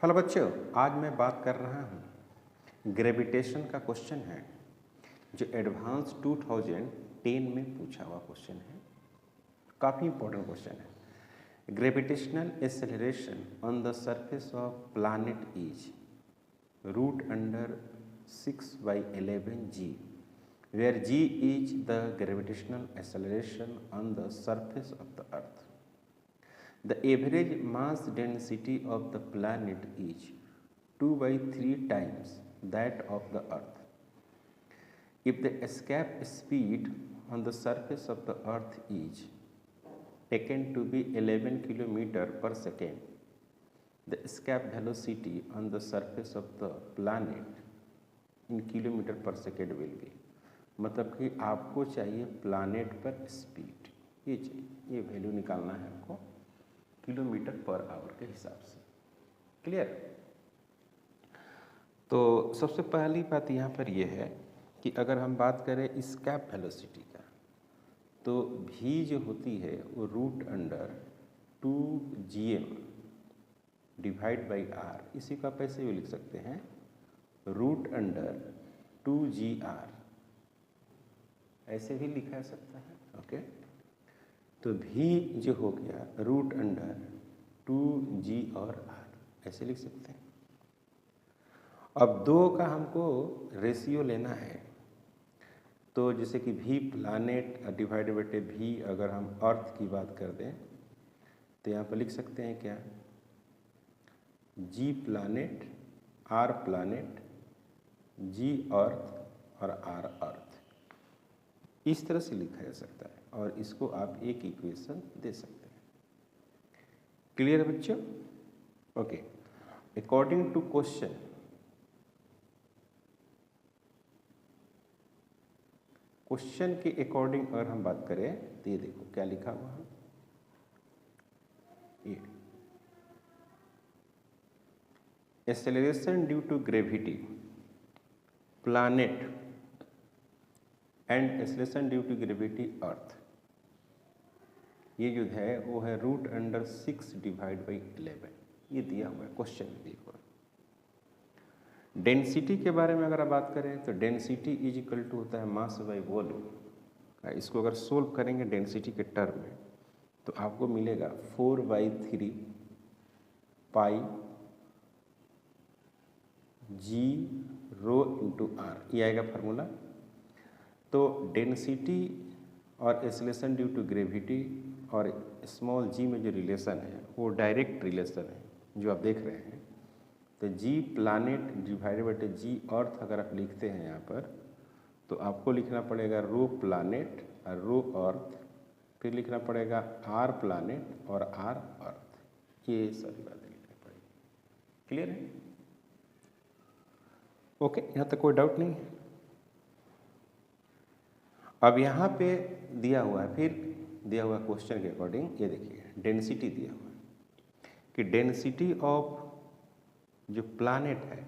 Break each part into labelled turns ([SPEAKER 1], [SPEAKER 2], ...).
[SPEAKER 1] Hello बच्चों, आज मैं बात कर रहा हूँ ग्रेविटेशन का क्वेश्चन है जो एडवांस 2010 में पूछा हुआ क्वेश्चन है। काफ़ी इंपॉर्टेंट क्वेश्चन है। Gravitational acceleration on the surface of planet is √6/11 g, where g is the gravitational acceleration on the surface of the earth. The average mass density of the planet is 2 by 3 times that of the Earth. If the escape speed on the surface of the Earth is taken to be 11 km per second, the escape velocity on the surface of the planet in kilometer per second will be, मतलब कि आपको चाहिए planet पर speed, ये चाहिए, ये value निकालना है आपको किलोमीटर पर आवर के हिसाब से। क्लियर? तो सबसे पहली बात यहाँ पर यह है कि अगर हम बात करें एस्केप वेलोसिटी का, तो v जो होती है वो √2gm डिवाइड बाई r, इसी को आप ऐसे भी लिख सकते हैं √2gr, ऐसे भी लिखा जा सकता है। ओके, तो v जो हो गया √2g और r, ऐसे लिख सकते हैं। अब दो का हमको रेशियो लेना है, तो जैसे कि v प्लानेट डिवाइड बटे v, अगर हम अर्थ की बात कर दें तो यहाँ पर लिख सकते हैं क्या, g planet r planet g अर्थ और r अर्थ, इस तरह से लिखा जा सकता है और इसको आप एक इक्वेशन दे सकते हैं। क्लियर है बच्चों? Okay, according to question, question के अकॉर्डिंग अगर हम बात करें तो ये देखो क्या लिखा हुआ है, ये acceleration due to gravity planet and acceleration due to gravity earth, ये जो है वो है √6 डिवाइड बाई 11, ये दिया हुआ है क्वेश्चन में। देखो डेंसिटी के बारे में अगर आप बात करें तो डेंसिटी इज इक्वल टू होता है मास बाई वॉल्यूम। इसको अगर सोल्व करेंगे डेंसिटी के टर्म में तो आपको मिलेगा 4/3 पाई g रो इंटू r, ये आएगा फार्मूला। तो डेंसिटी और एक्सेलरेशन ड्यू टू ग्रेविटी और स्मॉल g में जो रिलेशन है वो डायरेक्ट रिलेशन है जो आप देख रहे हैं। तो g प्लैनेट डिवाइडेड बटे g अर्थ अगर आप लिखते हैं यहाँ पर, तो आपको लिखना पड़ेगा रो प्लैनेट और रो अर्थ, फिर लिखना पड़ेगा r प्लैनेट और r अर्थ, ये सारी बातें लिखनी पड़ेगी। क्लियर है? ओके, यहाँ तक कोई डाउट नहीं है। अब यहाँ पे दिया हुआ है, फिर दिया हुआ क्वेश्चन के अकॉर्डिंग, ये देखिए डेंसिटी दिया हुआ है कि डेंसिटी ऑफ जो प्लैनेट है,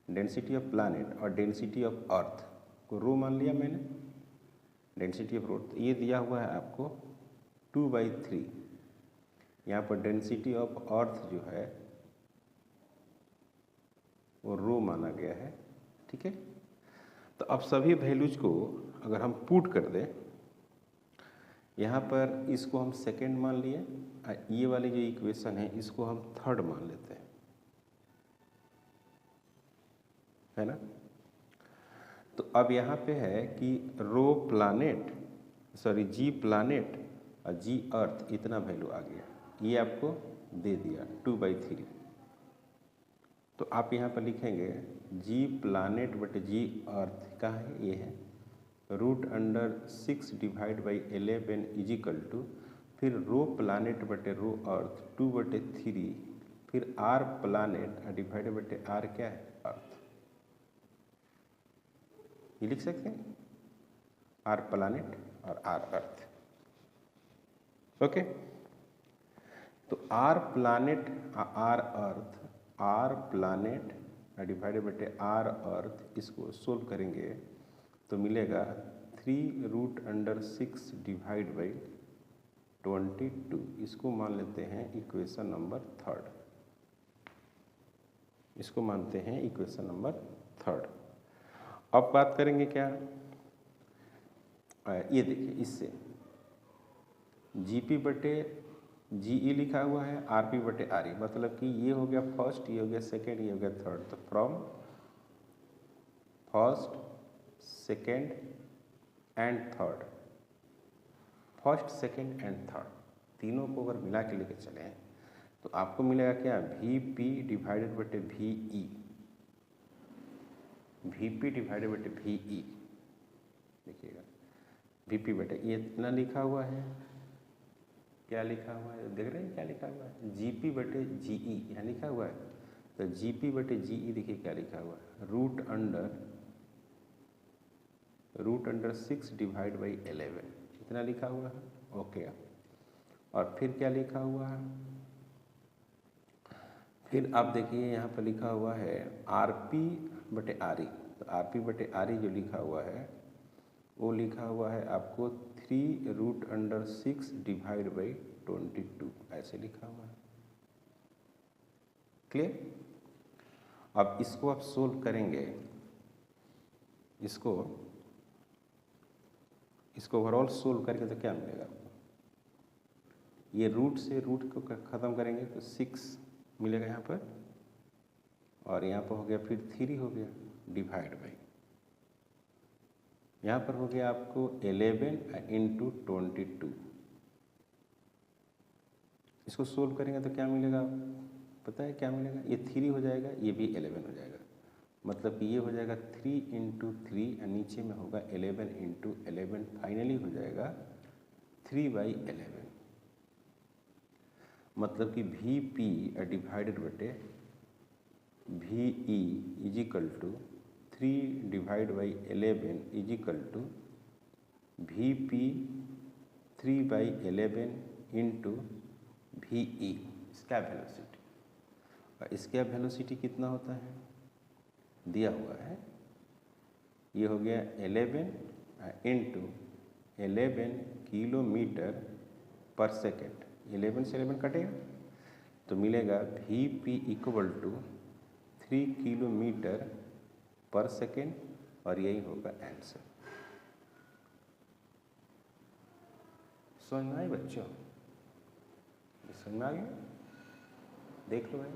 [SPEAKER 1] डेंसिटी ऑफ प्लैनेट और डेंसिटी ऑफ अर्थ को रो मान लिया मैंने, डेंसिटी ऑफ अर्थ ये दिया हुआ है आपको 2/3। यहाँ पर डेंसिटी ऑफ अर्थ जो है वो रो माना गया है। ठीक है, तो अब सभी वैल्यूज को अगर हम पुट कर दें, यहाँ पर इसको हम सेकेंड मान लिए, ये वाली जो इक्वेशन है इसको हम थर्ड मान लेते हैं, है ना। तो अब यहाँ पे है कि रो प्लैनेट जी प्लैनेट और जी अर्थ इतना वैल्यू आ गया, ये आपको दे दिया 2/3। तो आप यहाँ पर लिखेंगे जी प्लैनेट बटे जी अर्थ का है, ये है √6 divide by 11 is equal to, फिर रो प्लैनेट बटे रो अर्थ 2/3, फिर r प्लैनेट डिवाइड बटे r क्या है, अर्थ, ये लिख सकते हैं r प्लैनेट और r अर्थ। ओके, तो r प्लैनेट r अर्थ, r प्लैनेट डिवाइडेड बटे r अर्थ, इसको सोल्व करेंगे तो मिलेगा 3√6 डिवाइड बाई 22, इसको मान लेते हैं इक्वेशन नंबर थर्ड। इसको मानते हैं इक्वेशन नंबर 3। अब बात करेंगे क्या, ये देखिए इससे GP बटे GE लिखा हुआ है, RP बटे RE, मतलब कि ये हो गया फर्स्ट, ये हो गया सेकेंड, ये हो गया थर्ड। तो from first, second and third, first second and third तीनों को अगर मिला के लेके चले तो आपको मिलेगा क्या, VP डिवाइडेड बटे VE, VP डिवाइडेड बटे VE। देखिएगा VP बटे ये इतना लिखा हुआ है, क्या लिखा हुआ है देख रहे हैं, क्या लिखा हुआ है, GP बटे GE यहाँ लिखा हुआ है। तो GP बटे GE देखिए क्या लिखा हुआ है, रूट अंडर 6 डिवाइड बाई 11 इतना लिखा हुआ है। ओके, और फिर क्या लिखा हुआ है, फिर आप देखिए यहाँ पर लिखा हुआ है RP बटे RE। तो RP बटे RE जो लिखा हुआ है वो लिखा हुआ है आपको 3 रूट अंडर 6 डिवाइड बाई 22 ऐसे लिखा हुआ है। क्लियर। अब इसको आप सोल्व करेंगे, इसको ओवरऑल सोल्व करके तो क्या मिलेगा आपको, ये रूट से रूट को ख़त्म करेंगे तो 6 मिलेगा यहाँ पर, और यहाँ पर हो गया फिर 3 हो गया डिवाइड बाई, यहाँ पर हो गया आपको 11 इंटू 22। इसको सोल्व करेंगे तो क्या मिलेगा पता है क्या मिलेगा, ये 3 हो जाएगा, ये भी 11 हो जाएगा, मतलब कि ये हो जाएगा 3 इंटू 3 और नीचे में होगा 11 इंटू 11, फाइनली हो जाएगा 3/11। मतलब कि VP डिवाइडेड बटे VE is equal to 3 divide by 11 is equal to VP 3/11 into VE। इसका वेलोसिटी, और इसका वेलोसिटी कितना होता है दिया हुआ है, ये हो गया 11 इंटू 11 किलोमीटर पर सेकेंड। 11 से 11 कटेगा तो मिलेगा VP इक्वल टू 3 किलोमीटर पर सेकेंड, और यही होगा आंसर। समझ में आई बच्चों, समझ में आ गया, देख लो भाई।